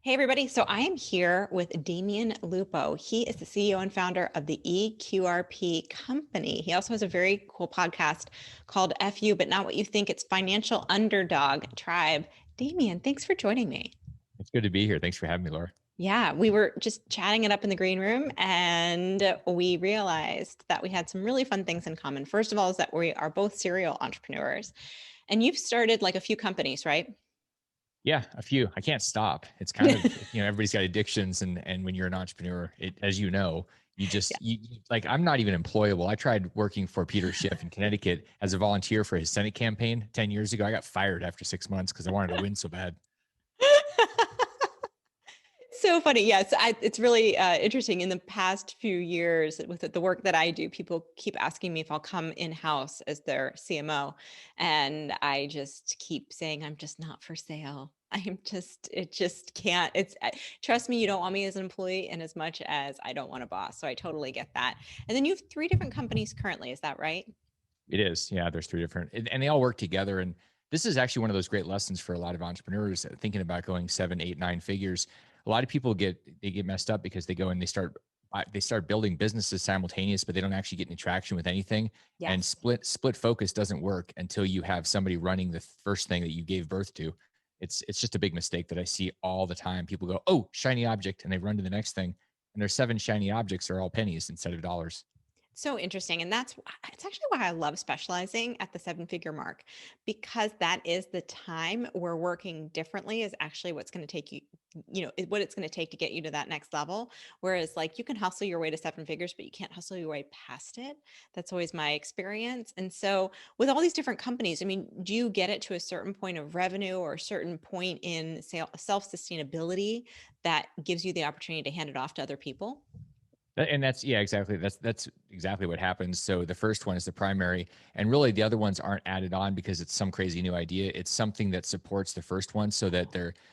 Hey, everybody. So I am here with Damion Lupo. He is the CEO and founder of the eQRP company. He also has a very cool podcast called FU, but not what you think. It's Financial Underdog Tribe. Damion, thanks for joining me. It's good to be here. Thanks for having me, Laura. Yeah, we were just chatting it up in the green room and we realized that we had some really fun things in common. First of all, is that we are both serial entrepreneurs and you've started like a few companies, right? Yeah, a few. I can't stop. It's kind of, everybody's got addictions and when you're an entrepreneur, as you know, you just like I'm not even employable. I tried working for Peter Schiff in Connecticut as a volunteer for his Senate campaign 10 years ago. I got fired after 6 months because I wanted to win so bad. So funny. Yes, it's really interesting. In the past few years, with the work that I do, people keep asking me if I'll come in house as their CMO, and I just keep saying I'm just not for sale. It just can't. Trust me, you don't want me as an employee, and as much as I don't want a boss. So I totally get that. And then you have three different companies currently. Is that right? It is. Yeah, there's three different, and they all work together. And this is actually one of those great lessons for a lot of entrepreneurs thinking about going 7, 8, 9 figures. A lot of people get messed up because they go and they start building businesses simultaneous, but they don't actually get any traction with anything. And Yes. split focus doesn't work until you have somebody running the first thing that you gave birth to. It's just a big mistake that I see all the time. People go, "Oh, shiny object," and they run to the next thing, and their 7 shiny objects are all pennies instead of dollars. So interesting. And it's actually why I love specializing at the seven-figure mark, because that is the time where working differently is actually what's going to take you, what it's going to take to get you to that next level. Whereas like you can hustle your way to seven figures, but you can't hustle your way past it. That's always my experience. And so with all these different companies, I mean, do you get it to a certain point of revenue or a certain point in self-sustainability that gives you the opportunity to hand it off to other people? And that's yeah, exactly. That's exactly what happens. So the first one is the primary, and really the other ones aren't added on because it's some crazy new idea. It's something that supports the first one, so that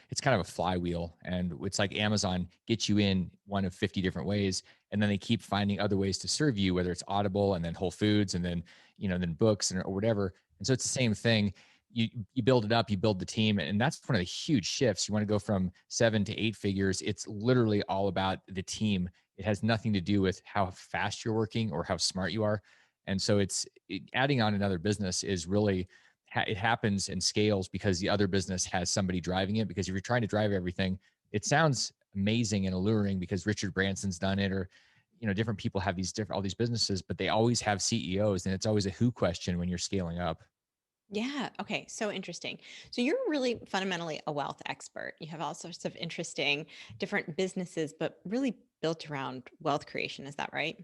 it's kind of a flywheel, and it's like Amazon gets you in one of 50 different ways, and then they keep finding other ways to serve you, whether it's Audible and then Whole Foods and then then books and or whatever. And so it's the same thing. You build it up, you build the team, and that's one of the huge shifts. You want to go from 7 to 8 figures. It's literally all about the team. It has nothing to do with how fast you're working or how smart you are. And so adding on another business is really it happens and scales because the other business has somebody driving it. Because if you're trying to drive everything, it sounds amazing and alluring because Richard Branson's done it, or different people have all these businesses, but they always have CEOs, and it's always a who question when you're scaling up. Yeah. Okay. So interesting. So you're really fundamentally a wealth expert. You have all sorts of interesting different businesses, but really built around wealth creation. Is that right?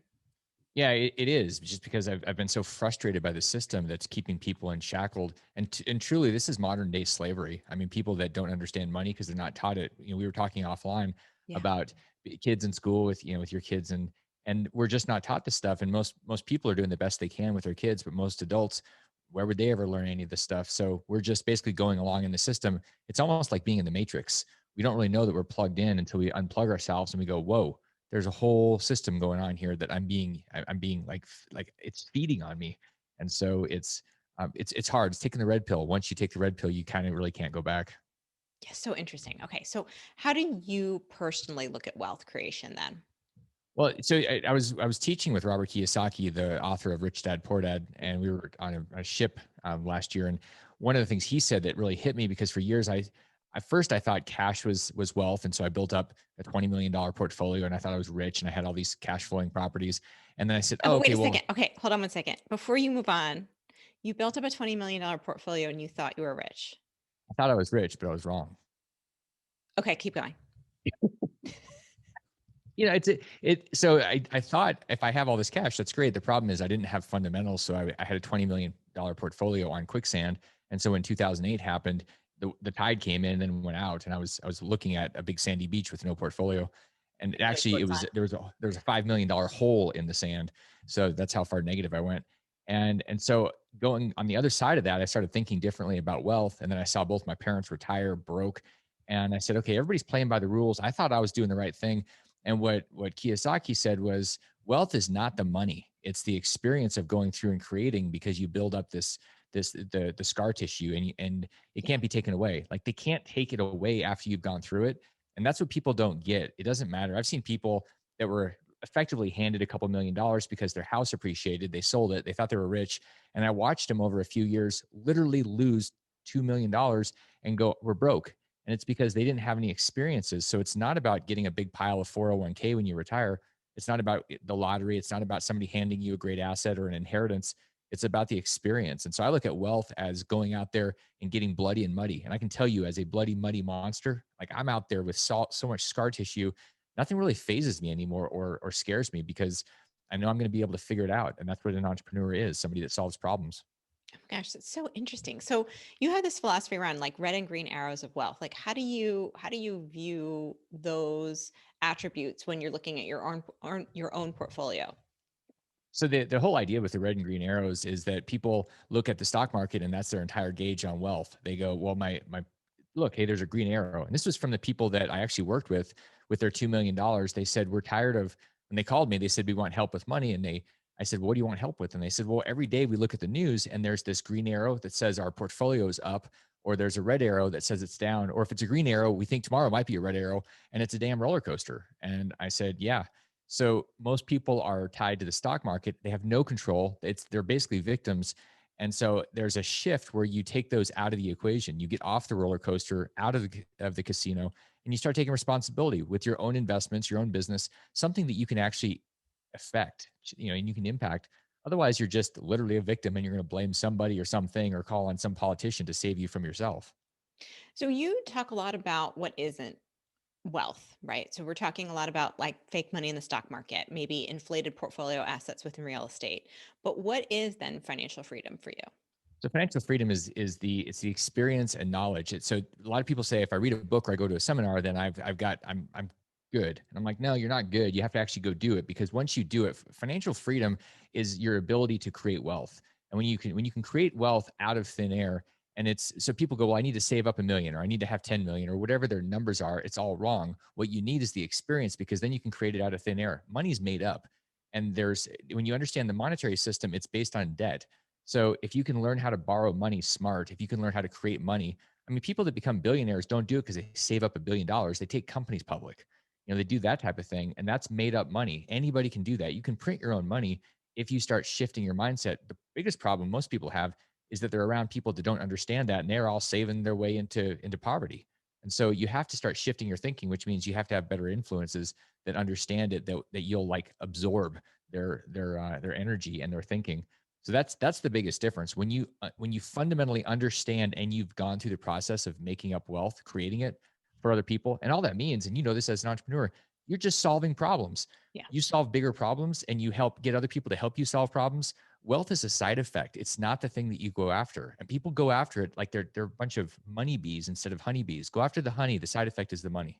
Yeah, it is just because I've been so frustrated by the system that's keeping people shackled. And truly, this is modern day slavery. I mean, people that don't understand money because they're not taught it. We were talking offline Yeah. about kids in school with your kids, and we're just not taught this stuff. And most people are doing the best they can with their kids, but most adults, where would they ever learn any of this stuff? So we're just basically going along in the system. It's almost like being in the Matrix. We don't really know that we're plugged in until we unplug ourselves and we go, "Whoa, there's a whole system going on here that I'm being like it's feeding on me." And so it's hard. It's taking the red pill. Once you take the red pill, you kind of really can't go back. Yeah. So interesting. Okay. So how do you personally look at wealth creation then? Well, so I was teaching with Robert Kiyosaki, the author of Rich Dad Poor Dad, and we were on a ship last year. And one of the things he said that really hit me, because for years at first I thought cash was wealth, and so I built up a $20 million portfolio, and I thought I was rich, and I had all these cash flowing properties. And then I said, Oh, "Oh, but wait okay, a well, second. Okay. Hold on one second. Before you move on, you built up a $20 million portfolio and you thought you were rich. I thought I was rich, but I was wrong." Okay. Keep going. So I thought if I have all this cash, that's great. The problem is I didn't have fundamentals. So I had a $20 million portfolio on quicksand. And so when 2008 happened, the tide came in and then went out, and I was looking at a big sandy beach with no portfolio. And actually it was there was a $5 million hole in the sand. So that's how far negative I went. And so going on the other side of that, I started thinking differently about wealth. And then I saw both my parents retire broke. And I said, okay, everybody's playing by the rules. I thought I was doing the right thing. And what Kiyosaki said was, wealth is not the money; it's the experience of going through and creating, because you build up the scar tissue, and it Yeah. can't be taken away. Like they can't take it away after you've gone through it. And that's what people don't get. It doesn't matter. I've seen people that were effectively handed a couple $1 million because their house appreciated. They sold it. They thought they were rich. And I watched them over a few years literally lose $2 million and go, we're broke. And it's because they didn't have any experiences. So it's not about getting a big pile of 401k when you retire. It's not about the lottery. It's not about somebody handing you a great asset or an inheritance. It's about the experience. And so I look at wealth as going out there and getting bloody and muddy. And I can tell you, as a bloody, muddy monster, like I'm out there with so much scar tissue, nothing really phases me anymore or scares me because I know I'm going to be able to figure it out. And that's what an entrepreneur is, somebody that solves problems. Oh my gosh, that's so interesting. So you have this philosophy around like red and green arrows of wealth. Like how do you view those attributes when you're looking at your own portfolio? So the whole idea with the red and green arrows is that people look at the stock market and that's their entire gauge on wealth. They go, well, my look, hey, there's a green arrow. And this was from the people that I actually worked with their $2 million. They said, we're tired of when they called me, they said, we want help with money. And I said, well, what do you want help with? And they said, well, every day we look at the news and there's this green arrow that says our portfolio is up, or there's a red arrow that says it's down, or if it's a green arrow, we think tomorrow might be a red arrow and it's a damn roller coaster. And I said, yeah. So most people are tied to the stock market. They have no control. They're basically victims. And so there's a shift where you take those out of the equation. You get off the roller coaster, out of the casino, and you start taking responsibility with your own investments, your own business, something that you can actually affect, and you can impact. Otherwise, you're just literally a victim and you're going to blame somebody or something or call on some politician to save you from yourself. So you talk a lot about what isn't wealth, right? So we're talking a lot about like fake money in the stock market, maybe inflated portfolio assets within real estate. But what is then financial freedom for you? So financial freedom is the experience and knowledge. So a lot of people say if I read a book or I go to a seminar, then I'm good. And I'm like, no, you're not good. You have to actually go do it, because once you do it, financial freedom is your ability to create wealth. And when you can create wealth out of thin air, and it's so people go, well, I need to save up 1 million or I need to have 10 million or whatever their numbers are. It's all wrong. What you need is the experience, because then you can create it out of thin air. Money's made up. And when you understand the monetary system, it's based on debt. So if you can learn how to borrow money smart, if you can learn how to create money, I mean, people that become billionaires don't do it because they save up $1 billion. They take companies public. They do that type of thing, and that's made up money. Anybody can do that. You can print your own money if you start shifting your mindset. The biggest problem most people have is that they're around people that don't understand that, and they're all saving their way into poverty. And so you have to start shifting your thinking, which means you have to have better influences that understand it, that you'll like absorb their energy and their thinking. So that's the biggest difference. When you fundamentally understand and you've gone through the process of making up wealth, creating it for other people, and all that means, and you know this as an entrepreneur, you're just solving problems. Yeah. You solve bigger problems and you help get other people to help you solve problems. Wealth is a side effect. It's not the thing that you go after. And people go after it like they're a bunch of money bees instead of honeybees. Go after the honey. The side effect is the money.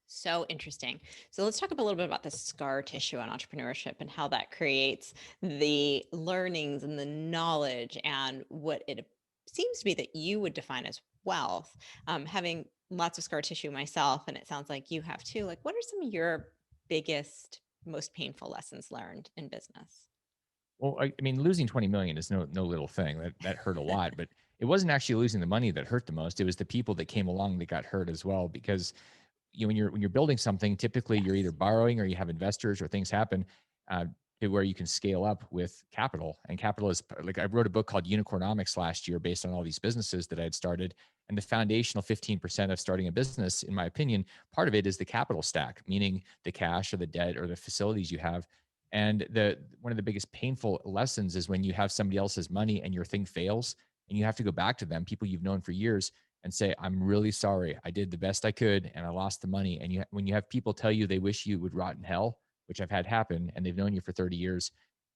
So interesting. So let's talk a little bit about the scar tissue on entrepreneurship and how that creates the learnings and the knowledge and what it seems to be that you would define as wealth. Having lots of scar tissue myself, and it sounds like you have too. Like, what are some of your biggest, most painful lessons learned in business? Well, I mean, losing 20 million is no little thing. That hurt a lot, but it wasn't actually losing the money that hurt the most. It was the people that came along that got hurt as well, because when you're building something, typically you're either Yes. borrowing or you have investors or things happen uh, to where you can scale up with capital. And capital is like, I wrote a book called Unicornomics last year based on all these businesses that I had started. And the foundational 15% of starting a business, in my opinion, part of it is the capital stack, meaning the cash or the debt or the facilities you have. And the one of the biggest painful lessons is when you have somebody else's money and your thing fails and you have to go back to them, people you've known for years, and say, I'm really sorry. I did the best I could and I lost the money. And when you have people tell you they wish you would rot in hell, which I've had happen, and they've known you for 30 years,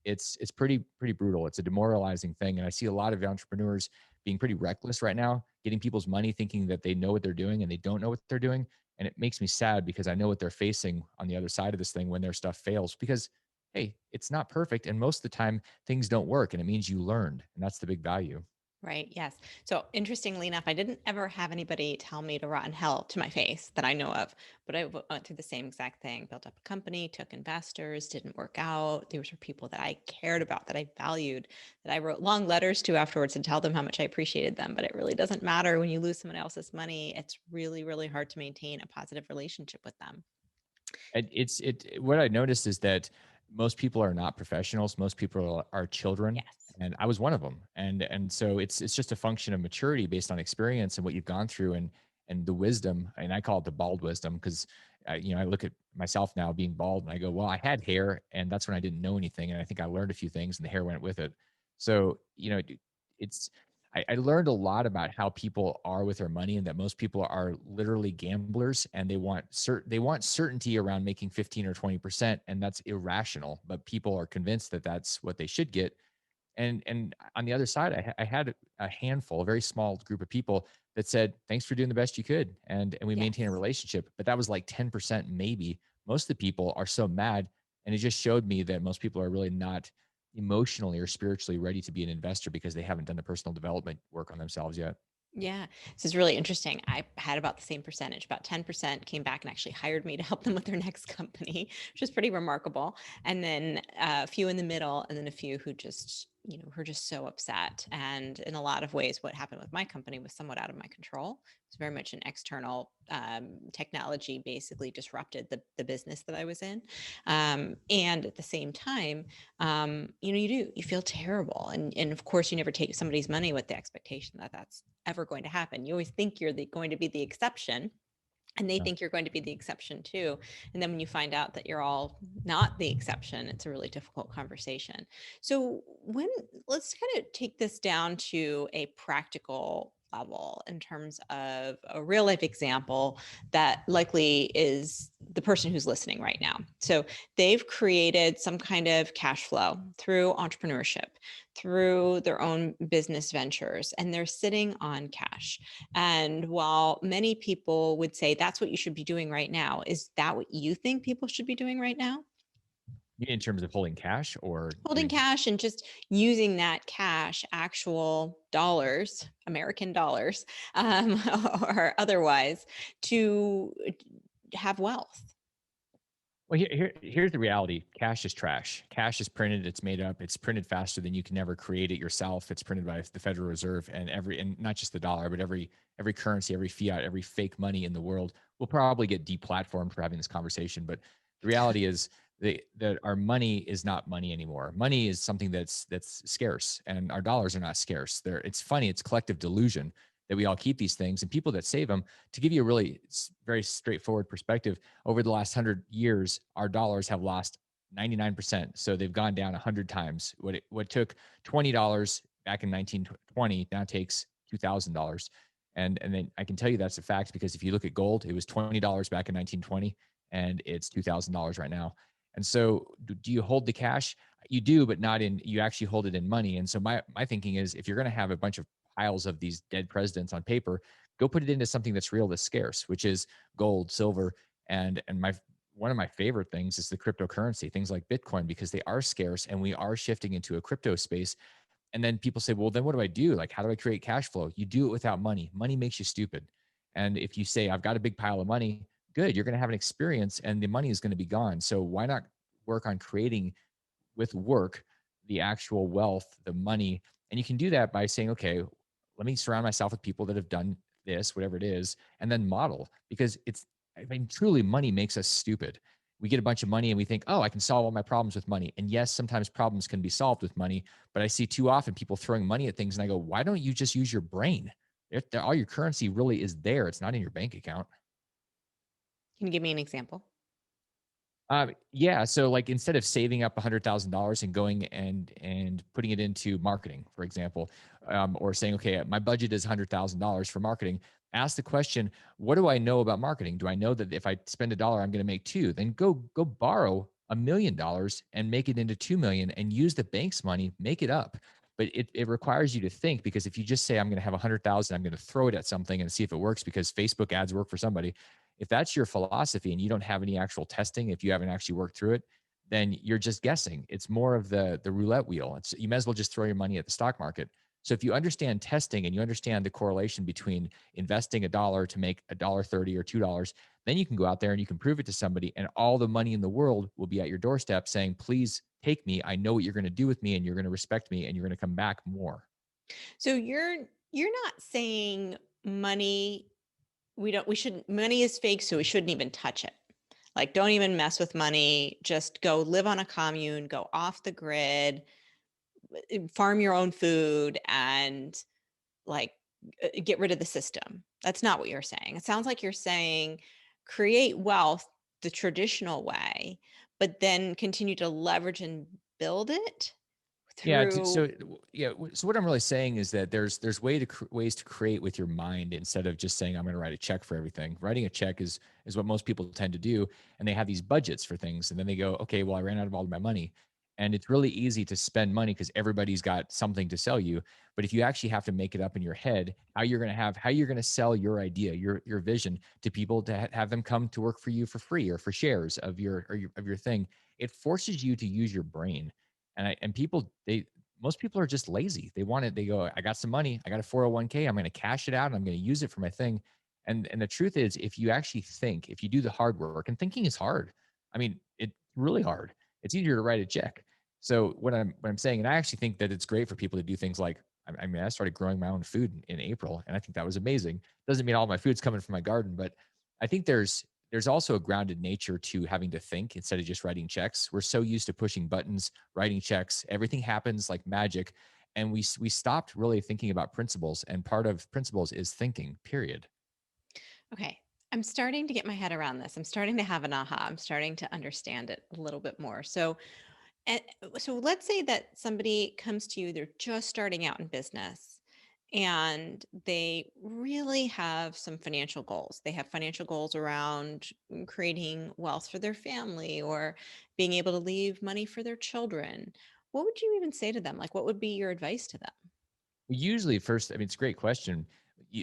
it's pretty brutal. It's a demoralizing thing. And I see a lot of entrepreneurs being pretty reckless right now, getting people's money thinking that they know what they're doing and they don't know what they're doing. And it makes me sad because I know what they're facing on the other side of this thing when their stuff fails. Because hey, it's not perfect. And most of the time things don't work. And it means you learned. And that's the big value. Right. Yes. So interestingly enough, I didn't ever have anybody tell me to rot in hell to my face that I know of, but went through the same exact thing. Built up a company, took investors, didn't work out. These were people that I cared about, that I valued, that I wrote long letters to afterwards to tell them how much I appreciated them. But it really doesn't matter when you lose someone else's money. It's really, really hard to maintain a positive relationship with them. And what I noticed is that most people are not professionals. Most people are children, Yes. and I was one of them. And so it's just a function of maturity based on experience and what you've gone through and the wisdom. And I call it the bald wisdom because I look at myself now being bald and I go, well, I had hair, and that's when I didn't know anything, and I think I learned a few things, and the hair went with it. So it's I learned a lot about how people are with their money, and that most people are literally gamblers, and they want certainty around making 15 or 20%, and that's irrational. But people are convinced that that's what they should get. And on the other side, I had a handful, a very small group of people that said, "Thanks for doing the best you could," and we maintain a Yes. relationship. But that was like 10% maybe. Most of the people are so mad, and it just showed me that most people are really not emotionally or spiritually ready to be an investor because they haven't done the personal development work on themselves yet. Yeah, this is really interesting. I had about the same percentage. About 10% came back and actually hired me to help them with their next company, which is pretty remarkable. And then a few in the middle, and then a few who just, were just so upset. And in a lot of ways, what happened with my company was somewhat out of my control. It's very much an external technology basically disrupted the business that I was in. And at the same time, you feel terrible. And of course, you never take somebody's money with the expectation that that's ever going to happen. You always think you're going to be the exception, and they Yeah. think you're going to be the exception too. And then when you find out that you're all not the exception, it's a really difficult conversation. So when let's kind of take this down to a practical level in terms of a real life example that likely is the person who's listening right now. So they've created some kind of cash flow through entrepreneurship, through their own business ventures, and they're sitting on cash. And while many people would say that's what you should be doing right now, is that what you think people should be doing right now? In terms of holding cash or Holding doing. cash and just using that cash, actual dollars, American dollars, or otherwise, to have wealth. Well, here's the reality. Cash is trash. Cash is printed. It's made up. It's printed faster than you can ever create it yourself. It's printed by the Federal Reserve, and not just the dollar, but every currency, every fiat, every fake money in the world will probably get deplatformed for having this conversation. But the reality is that our money is not money anymore. Money is something that's scarce, and our dollars are not scarce. It's funny. It's collective delusion that we all keep these things, and people that save them. To give you a really very straightforward perspective, over the last 100 years, our dollars have lost 99%. So they've gone down 100 times. What took $20 back in 1920 now takes $2,000. And then I can tell you that's a fact because if you look at gold, it was $20 back in 1920 and it's $2,000 right now. And so do you hold the cash? You do, but not in, you actually hold it in money. And so my thinking is if you're going to have a bunch of piles of these dead presidents on paper, go put it into something that's real, that's scarce, which is gold, silver, and my one of my favorite things is the cryptocurrency, things like Bitcoin, because they are scarce and we are shifting into a crypto space. And then people say, well, then what do I do? Like, how do I create cash flow? You do it without money. Money makes you stupid. And if you say, I've got a big pile of money, good, you're going to have an experience and the money is going to be gone. So why not work on creating with work the actual wealth, the money? And you can do that by saying, okay, let me surround myself with people that have done this, whatever it is, and then model because I mean, truly, money makes us stupid. We get a bunch of money and we think, oh, I can solve all my problems with money. And yes, sometimes problems can be solved with money, but I see too often people throwing money at things and I go, why don't you just use your brain? All your currency really is there. It's not in your bank account. Can you give me an example? Yeah. So like instead of saving up $100,000 and going and putting it into marketing, for example, or saying, okay, my budget is $100,000 for marketing. Ask the question, what do I know about marketing? Do I know that if I spend $1, I'm going to make two? Then go borrow $1 million and make it into 2 million and use the bank's money, make it up. But it requires you to think because if you just say I'm going to have 100,000, I'm going to throw it at something and see if it works because Facebook ads work for somebody, if that's your philosophy and you don't have any actual testing, if you haven't actually worked through it, then you're just guessing. It's more of the roulette wheel. You might as well just throw your money at the stock market. So if you understand testing and you understand the correlation between investing a dollar to make a dollar 30 or $2, then you can go out there and you can prove it to somebody, and all the money in the world will be at your doorstep saying, please take me. I know what you're going to do with me, and you're going to respect me, and you're going to come back more. So you're not saying money we shouldn't money is fake, so we shouldn't even touch it. Like, don't even mess with money. Just go live on a commune, go off the grid, farm your own food, and like get rid of the system. That's not what you're saying. It sounds like you're saying create wealth the traditional way, but then continue to leverage and build it Yeah. through. Yeah. So what I'm really saying is that there's ways to create with your mind instead of just saying I'm going to write a check for everything. Writing a check is what most people tend to do, and they have these budgets for things, and then they go, okay, well I ran out of all of my money, and it's really easy to spend money because everybody's got something to sell you. But if you actually have to make it up in your head how you're going to sell your idea, your vision to people to have them come to work for you for free or for shares of your thing, it forces you to use your brain. And people, most people are just lazy. They want it. They go, I got some money. I got a 401k. I'm going to cash it out and I'm going to use it for my thing. And the truth is, if you actually think, if you do the hard work, and thinking is hard. I mean, it's really hard. It's easier to write a check. So what I'm saying, and I actually think that it's great for people to do things like, I mean, I started growing my own food in April, and I think that was amazing. Doesn't mean all my food's coming from my garden, but I think there's also a grounded nature to having to think instead of just writing checks. We're so used to pushing buttons, writing checks. Everything happens like magic, and we stopped really thinking about principles. And part of principles is thinking. Period. Okay. I'm starting to get my head around this. I'm starting to have an aha. I'm starting to understand it a little bit more. And so let's say that somebody comes to you, they're just starting out in business and they really have some financial goals. They have financial goals around creating wealth for their family or being able to leave money for their children. What would you even say to them? Like, what would be your advice to them? Usually, first, I mean, it's a great question.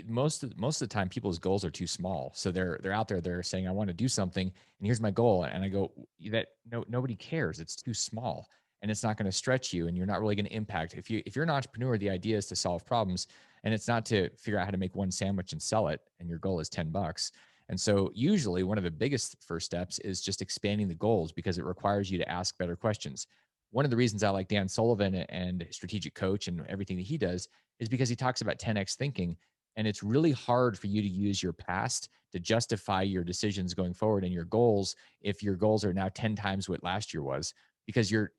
Most of the time, people's goals are too small, so they're out there. They're saying, "I want to do something, and here's my goal." And I go, "That nobody cares. It's too small, and it's not going to stretch you, and you're not really going to impact. If you're an entrepreneur, the idea is to solve problems, and it's not to figure out how to make one sandwich and sell it. And your goal is $10. And so, usually, one of the biggest first steps is just expanding the goals because it requires you to ask better questions. One of the reasons I like Dan Sullivan and strategic coach and everything that he does is because he talks about 10x thinking. And it's really hard for you to use your past to justify your decisions going forward and your goals if your goals are now 10 times what last year was, because your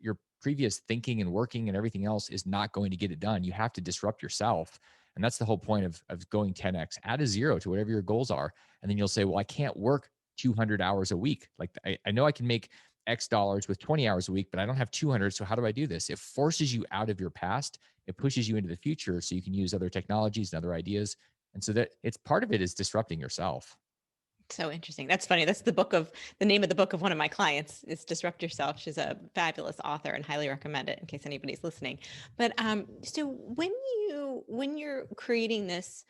previous thinking and working and everything else is not going to get it done. You have to disrupt yourself. And that's the whole point of going 10x. Add a zero to whatever your goals are. And then you'll say, well, I can't work 200 hours a week. Like I know I can make X dollars with 20 hours a week, but I don't have 200. So how do I do this? It forces you out of your past. It pushes you into the future so you can use other technologies and other ideas. And so that it's part of it is disrupting yourself. So interesting. That's funny. That's the name of the book of one of my clients is Disrupt Yourself. She's a fabulous author and highly recommend it in case anybody's listening. But so when you're creating this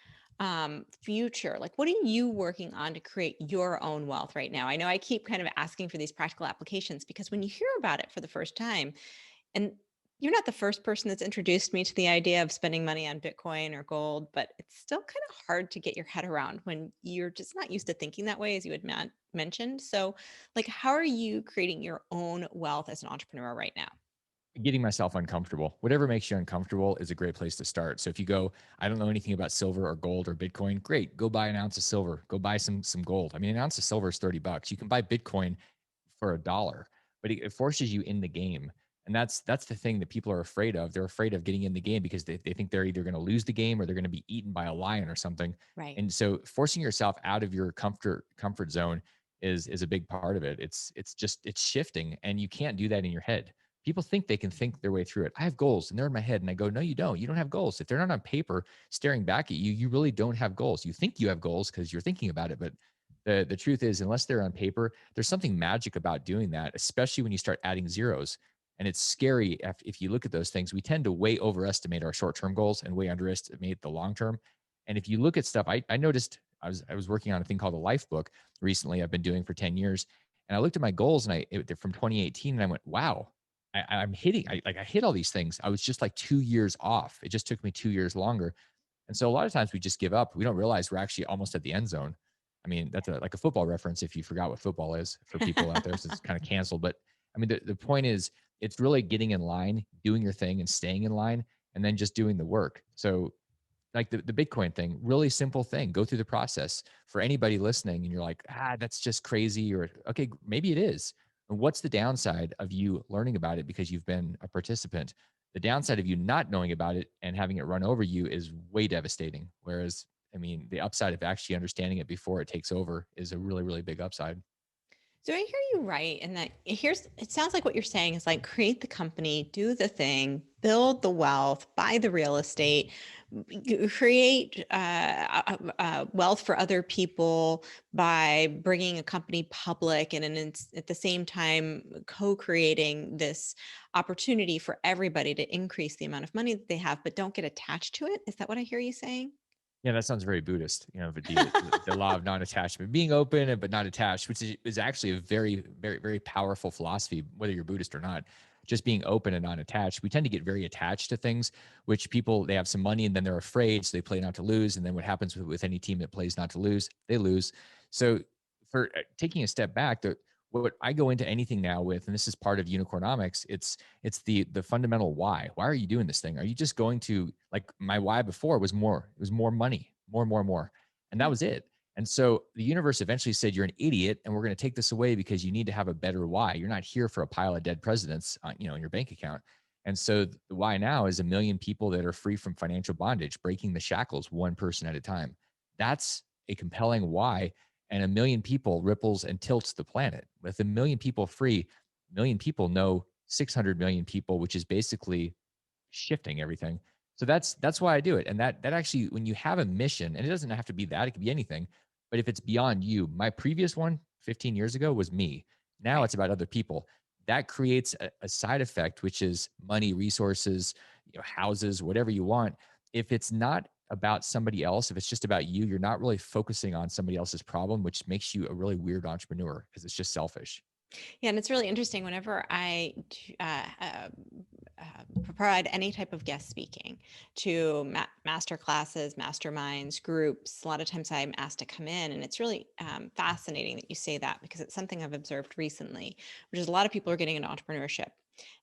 future, like what are you working on to create your own wealth right now? I know I keep kind of asking for these practical applications because when you hear about it for the first time, and you're not the first person that's introduced me to the idea of spending money on Bitcoin or gold, but it's still kind of hard to get your head around when you're just not used to thinking that way, as you had mentioned. So, like, how are you creating your own wealth as an entrepreneur right now? Getting myself uncomfortable. Whatever makes you uncomfortable is a great place to start. So if you go, I don't know anything about silver or gold or Bitcoin, great. Go buy an ounce of silver. Go buy some gold. I mean, an ounce of silver is $30. You can buy Bitcoin for a dollar, but it forces you in the game. And that's the thing that people are afraid of. They're afraid of getting in the game because they think they're either going to lose the game or they're going to be eaten by a lion or something. Right. And so forcing yourself out of your comfort zone is a big part of it. It's shifting, and you can't do that in your head. People think they can think their way through it. I have goals and they're in my head. And I go, no, you don't. You don't have goals. If they're not on paper staring back at you, you really don't have goals. You think you have goals because you're thinking about it. But the truth is, unless they're on paper, there's something magic about doing that, especially when you start adding zeros. And it's scary if you look at those things. We tend to way overestimate our short term goals and way underestimate the long term. And if you look at stuff, I noticed I was working on a thing called a life book recently. I've been doing for 10 years. And I looked at my goals and they're from 2018 and I went, wow, I'm hitting, I hit all these things. I was just like 2 years off. It just took me 2 years longer. And so a lot of times we just give up. We don't realize we're actually almost at the end zone. I mean, that's like a football reference if you forgot what football is for people out there, since it's kind of canceled. But I mean, the point is, it's really getting in line, doing your thing and staying in line, and then just doing the work. So like the Bitcoin thing, really simple thing. Go through the process. For anybody listening, and you're like, that's just crazy, or okay, maybe it is. And what's the downside of you learning about it because you've been a participant? The downside of you not knowing about it and having it run over you is way devastating. Whereas, I mean, the upside of actually understanding it before it takes over is a really, really big upside. So I hear you right. And that here's, it sounds like what you're saying is like create the company, do the thing, build the wealth, buy the real estate, create wealth for other people by bringing a company public, and then at the same time co-creating this opportunity for everybody to increase the amount of money that they have, but don't get attached to it. Is that what I hear you saying? Yeah, that sounds very Buddhist, but the law of non-attachment, being open but not attached, which is actually a very, very, very powerful philosophy, whether you're Buddhist or not. Just being open and non-attached. We tend to get very attached to things, which people, they have some money and then they're afraid, so they play not to lose. And then what happens with any team that plays not to lose, they lose. So for taking a step back, what I go into anything now with, and this is part of unicornomics, it's the fundamental why. Why are you doing this thing? Are you just going to, like, my why before was more, it was more money, more, and that Yeah. was it. And so the universe eventually said, you're an idiot, and we're going to take this away because you need to have a better why. You're not here for a pile of dead presidents in your bank account. And so the why now is 1 million people that are free from financial bondage, breaking the shackles one person at a time. That's a compelling why. And 1 million people ripples and tilts the planet. With 1 million people free, 1 million people know 600 million people, which is basically shifting everything. So that's why I do it. And that actually, when you have a mission, and it doesn't have to be that, it could be anything, but if it's beyond you, my previous one 15 years ago was me. Now Right. it's about other people. That creates a side effect, which is money, resources, houses, whatever you want. If it's not about somebody else, if it's just about you, you're not really focusing on somebody else's problem, which makes you a really weird entrepreneur because it's just selfish. Yeah, and it's really interesting whenever provide any type of guest speaking to master classes, masterminds, groups. A lot of times I'm asked to come in, and it's really fascinating that you say that, because it's something I've observed recently, which is a lot of people are getting into entrepreneurship.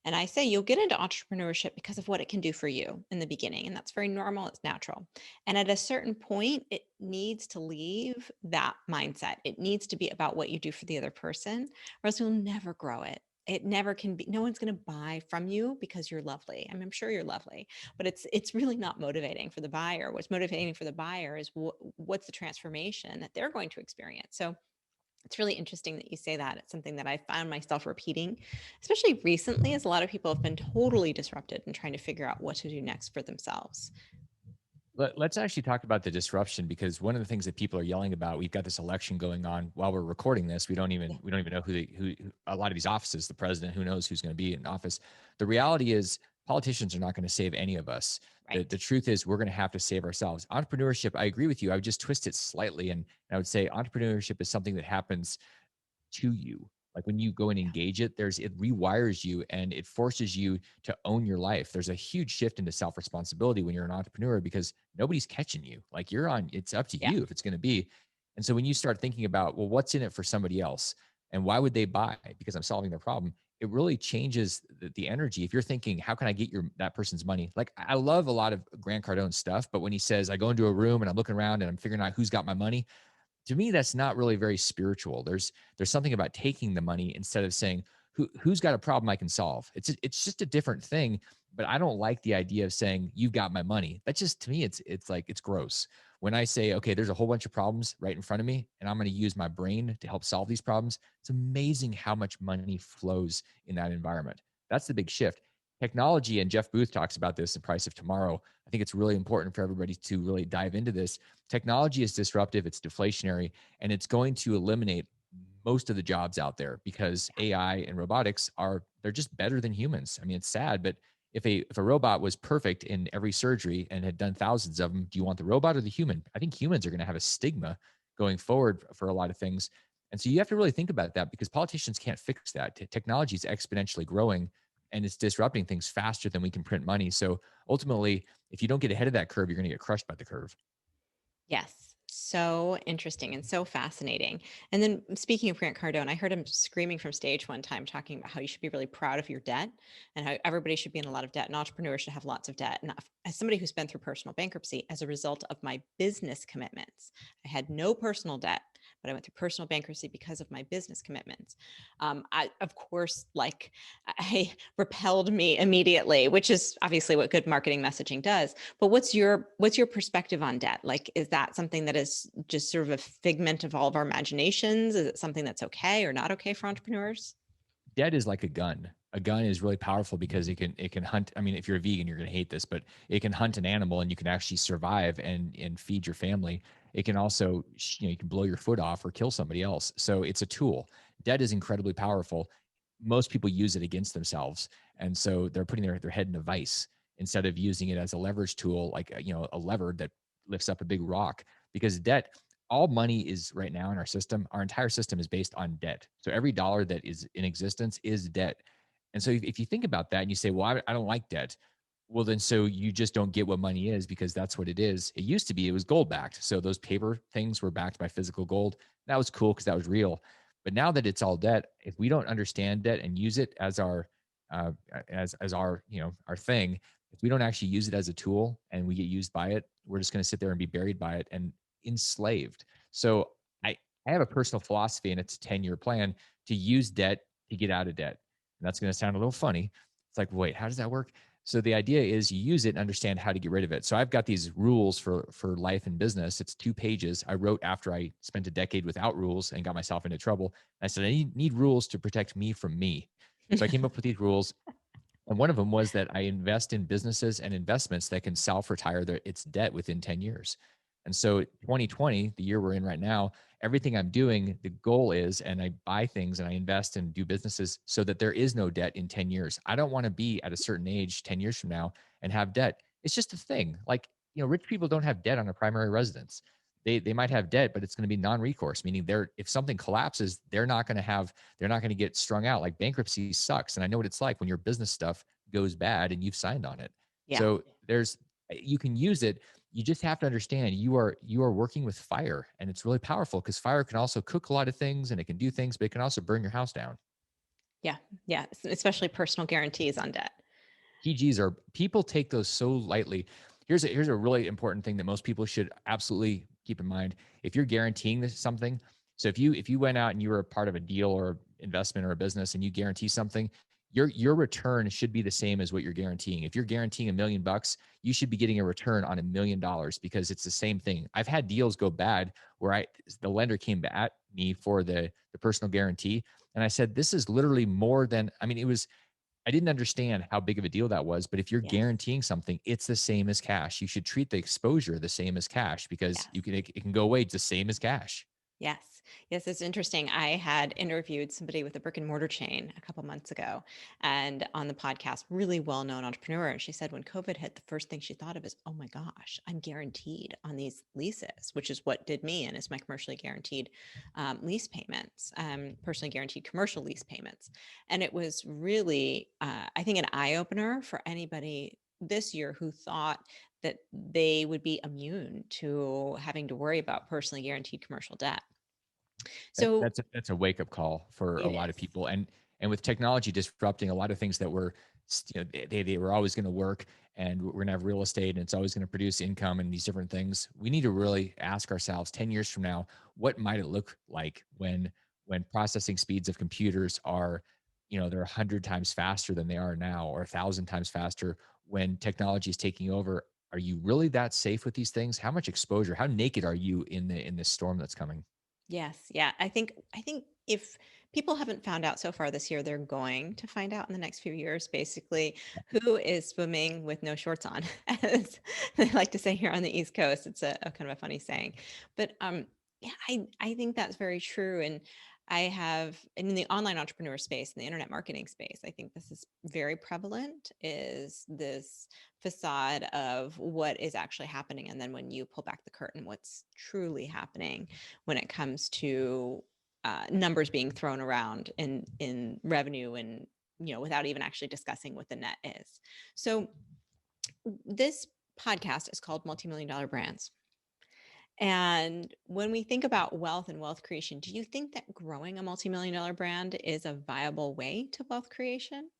And I say you'll get into entrepreneurship because of what it can do for you in the beginning. And that's very normal, it's natural. And at a certain point, it needs to leave that mindset. It needs to be about what you do for the other person, or else you'll never grow it. It never can be. No one's going to buy from you because you're lovely. I mean, I'm sure you're lovely, but it's really not motivating for the buyer. What's motivating for the buyer is what's the transformation that they're going to experience. So it's really interesting that you say that. It's something that I found myself repeating, especially recently, as a lot of people have been totally disrupted and trying to figure out what to do next for themselves. Let's actually talk about the disruption, because one of the things that people are yelling about, we've got this election going on while we're recording this. Yeah. We don't even know who a lot of these offices, the president, who knows who's going to be in office. The reality is politicians are not going to save any of us. The Right. truth is we're going to have to save ourselves. Entrepreneurship, I agree with you. I would just twist it slightly, and I would say entrepreneurship is something that happens to you. Like when you go and Yeah. engage it, it rewires you and it forces you to own your life. There's a huge shift into self responsibility when you're an entrepreneur, because nobody's catching you. Like you're on, it's up to Yeah. you if it's going to be. And so when you start thinking about, well, what's in it for somebody else and why would they buy? Because I'm solving their problem. It really changes the energy. If you're thinking, how can I get that person's money? Like I love a lot of Grant Cardone's stuff, but when he says, I go into a room and I'm looking around and I'm figuring out who's got my money, to me that's not really very spiritual. There's something about taking the money instead of saying who's got a problem I can solve. It's just a different thing. But I don't like the idea of saying you've got my money. That just, to me, it's like, it's gross. When I say, okay, there's a whole bunch of problems right in front of me and I'm going to use my brain to help solve these problems, it's amazing how much money flows in that environment. That's the big shift. Technology, and Jeff Booth talks about this in Price of Tomorrow. I think it's really important for everybody to really dive into this. Technology is disruptive, it's deflationary, and it's going to eliminate most of the jobs out there, because AI and robotics they're just better than humans. I mean, it's sad, but if a robot was perfect in every surgery and had done thousands of them, do you want the robot or the human? I think humans are going to have a stigma going forward for a lot of things. And so you have to really think about that, because politicians can't fix that. Technology is exponentially growing. and it's disrupting things faster than we can print money. So ultimately, if you don't get ahead of that curve, you're going to get crushed by the curve. Yes. So interesting and so fascinating. And then speaking of Grant Cardone, I heard him screaming from stage one time talking about how you should be really proud of your debt and how everybody should be in a lot of debt and entrepreneurs should have lots of debt. And as somebody who's been through personal bankruptcy as a result of my business commitments, I had no personal debt, but I went through personal bankruptcy because of my business commitments. I, of course, like I repelled me immediately, which is obviously what good marketing messaging does. But what's your perspective on debt? Like, is that something that is just sort of a figment of all of our imaginations? Is it something that's okay or not okay for entrepreneurs? Debt is like a gun. A gun is really powerful because it can hunt. I mean, if you're a vegan, you're going to hate this, but it can hunt an animal and you can actually survive and feed your family. It can also, you can blow your foot off or kill somebody else. So it's a tool. Debt is incredibly powerful. Most people use it against themselves, and so they're putting their head in a vice instead of using it as a leverage tool, like a lever that lifts up a big rock. Because debt, all money is right now in our system. Our entire system is based on debt. So every dollar that is in existence is debt. And so if you think about that and you say, well, I don't like debt. Well, then so you just don't get what money is because that's what it is. It used to be, it was gold backed. So those paper things were backed by physical gold. That was cool because that was real. But now that it's all debt, if we don't understand debt and use it as our, as our, our thing, if we don't actually use it as a tool and we get used by it, we're just going to sit there and be buried by it and enslaved. So I have a personal philosophy and it's a 10-year plan to use debt to get out of debt. And that's going to sound a little funny. It's like, wait, how does that work? So the idea is you use it and understand how to get rid of it. So I've got these rules for life and business. It's 2 pages. I wrote after I spent a decade without rules and got myself into trouble. I said I need rules to protect me from me. So I came up with these rules, and one of them was that I invest in businesses and investments that can self-retire its debt within 10 years. And so 2020, the year we're in right now, everything I'm doing, the goal is, and I buy things and I invest and do businesses so that there is no debt in 10 years. I don't want to be at a certain age 10 years from now and have debt. It's just a thing. Like, rich people don't have debt on a primary residence. They might have debt, but it's going to be non-recourse, meaning if something collapses, they're not going to get strung out. Like bankruptcy sucks. And I know what it's like when your business stuff goes bad and you've signed on it. Yeah. So you can use it. You just have to understand you are working with fire, and it's really powerful because fire can also cook a lot of things and it can do things, but it can also burn your house down. Yeah. Yeah. Especially personal guarantees on debt. PGs are people take those so lightly. Here's a really important thing that most people should absolutely keep in mind. If you're guaranteeing something, so if you went out and you were a part of a deal or investment or a business and you guarantee something, your return should be the same as what you're guaranteeing. If you're guaranteeing $1 million, you should be getting a return on $1 million because it's the same thing. I've had deals go bad where the lender came at me for the personal guarantee, and I said, this is literally more than, I mean, I didn't understand how big of a deal that was, but if you're Yes. guaranteeing something, it's the same as cash. You should treat the exposure the same as cash because Yes. it can go away the same as cash. Yes. Yes, it's interesting. I had interviewed somebody with a brick and mortar chain a couple months ago and on the podcast, really well-known entrepreneur. And she said when COVID hit, the first thing she thought of is, oh my gosh, I'm guaranteed on these leases, which is what did me in is my commercially guaranteed lease payments, personally guaranteed commercial lease payments. And it was really, I think, an eye-opener for anybody this year who thought that they would be immune to having to worry about personally guaranteed commercial debt. So That's a wake up call for a it lot of is. people, and with technology disrupting a lot of things that were, they were always going to work, and we're going to have real estate, and it's always going to produce income and these different things. We need to really ask ourselves 10 years from now, what might it look like when processing speeds of computers are, they're 100 times faster than they are now, or 1,000 times faster when technology is taking over. Are you really that safe with these things? How much exposure? How naked are you in this storm that's coming? Yes. Yeah. I think if people haven't found out so far this year, they're going to find out in the next few years, basically, who is swimming with no shorts on, as they like to say here on the East Coast. It's a kind of a funny saying. But yeah, I think that's very true. And and in the online entrepreneur space, in the internet marketing space, I think this is very prevalent, is this facade of what is actually happening. And then when you pull back the curtain, what's truly happening when it comes to numbers being thrown around in revenue and without even actually discussing what the net is. So this podcast is called Multi-Million Dollar Brands. And when we think about wealth and wealth creation, do you think that growing a multi-million dollar brand is a viable way to wealth creation?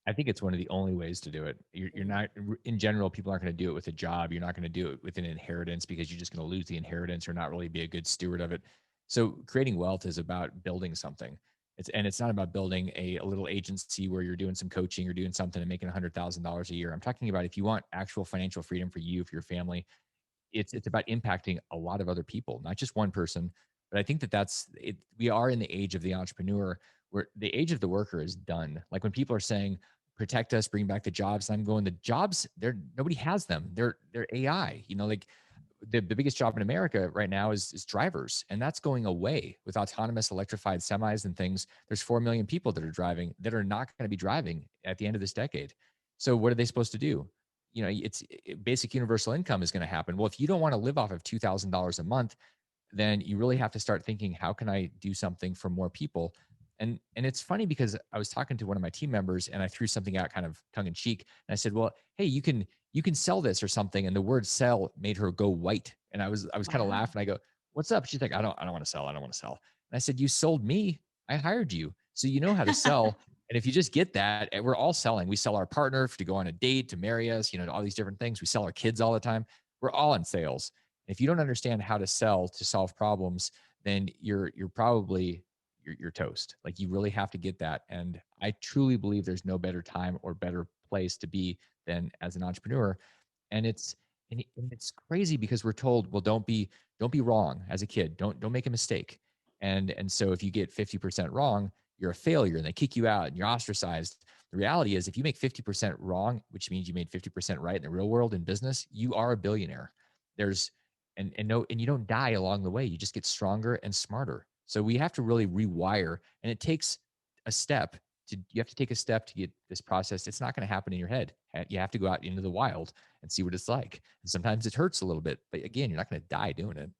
I think it's one of the only ways to do it. You're Mm. not, in general, people aren't going to do it with a job. You're not going to do it with an inheritance because you're just going to lose the inheritance or not really be a good steward of it. So creating wealth is about building something. It's not about building a little agency where you're doing some coaching or doing something and making $100,000 a year. I'm talking about if you want actual financial freedom for you, for your family, it's about impacting a lot of other people, not just one person. But I think that that's it. We are in the age of the entrepreneur, where the age of the worker is done. Like when people are saying, "Protect us, bring back the jobs," I'm going, the jobs, they're nobody has them. They're AI. Like the biggest job in America right now is drivers, and that's going away with autonomous electrified semis and things. There's 4 million people that are driving that are not going to be driving at the end of this decade. So what are they supposed to do? Basic universal income is going to happen. Well, if you don't want to live off of $2,000 a month, then you really have to start thinking, how can I do something for more people? And it's funny because I was talking to one of my team members and I threw something out kind of tongue in cheek. And I said, well, hey, you can sell this or something. And the word sell made her go white. And I was kind of Wow. laughing. I go, what's up? She's like, I don't want to sell. I don't want to sell. And I said, you sold me. I hired you. So you know how to sell. And if you just get that, and we're all selling. We sell our partner to go on a date, to marry us, all these different things. We sell our kids all the time. We're all in sales. If you don't understand how to sell to solve problems, then you're probably you're toast. Like you really have to get that. And I truly believe there's no better time or better place to be than as an entrepreneur. And it's crazy because we're told, well, don't be wrong as a kid. Don't make a mistake. And so if you get 50% wrong, you're a failure and they kick you out and you're ostracized. The reality is if you make 50% wrong, which means you made 50% right in the real world in business, you are a billionaire. There's and no, and you don't die along the way. You just get stronger and smarter. So we have to really rewire, and it takes a step. You have to take a step to get this process. It's not going to happen in your head. You have to go out into the wild and see what it's like. And sometimes it hurts a little bit, but again, you're not going to die doing it.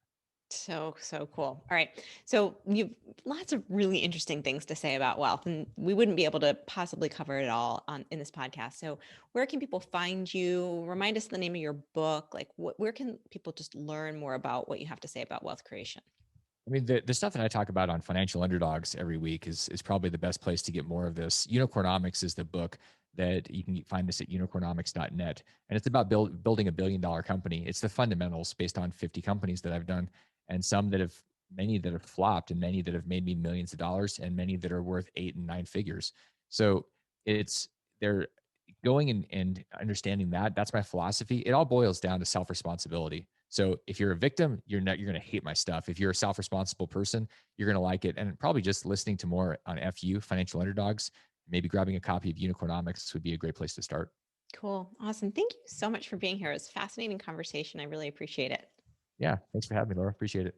So cool. All right. So you've lots of really interesting things to say about wealth, and we wouldn't be able to possibly cover it all on in this podcast. So where can people find you? Remind us the name of your book. Like where can people just learn more about what you have to say about wealth creation? I mean, the stuff that I talk about on Financial Underdogs every week is probably the best place to get more of this. Unicornomics is the book that you can find us at unicornomics.net. And it's about building a $1 billion company. It's the fundamentals based on 50 companies that I've done, and many that have flopped, and many that have made me millions of dollars, and many that are worth 8 and 9 figures. So it's they're going and understanding that. That's my philosophy. It all boils down to self responsibility. So if you're a victim, you're going to hate my stuff. If you're a self-responsible person, you're going to like it. And probably just listening to more on FU, Financial Underdogs, maybe grabbing a copy of Unicornomics would be a great place to start. Cool. Awesome. Thank you so much for being here. It was a fascinating conversation. I really appreciate it. Yeah. Thanks for having me, Laura. Appreciate it.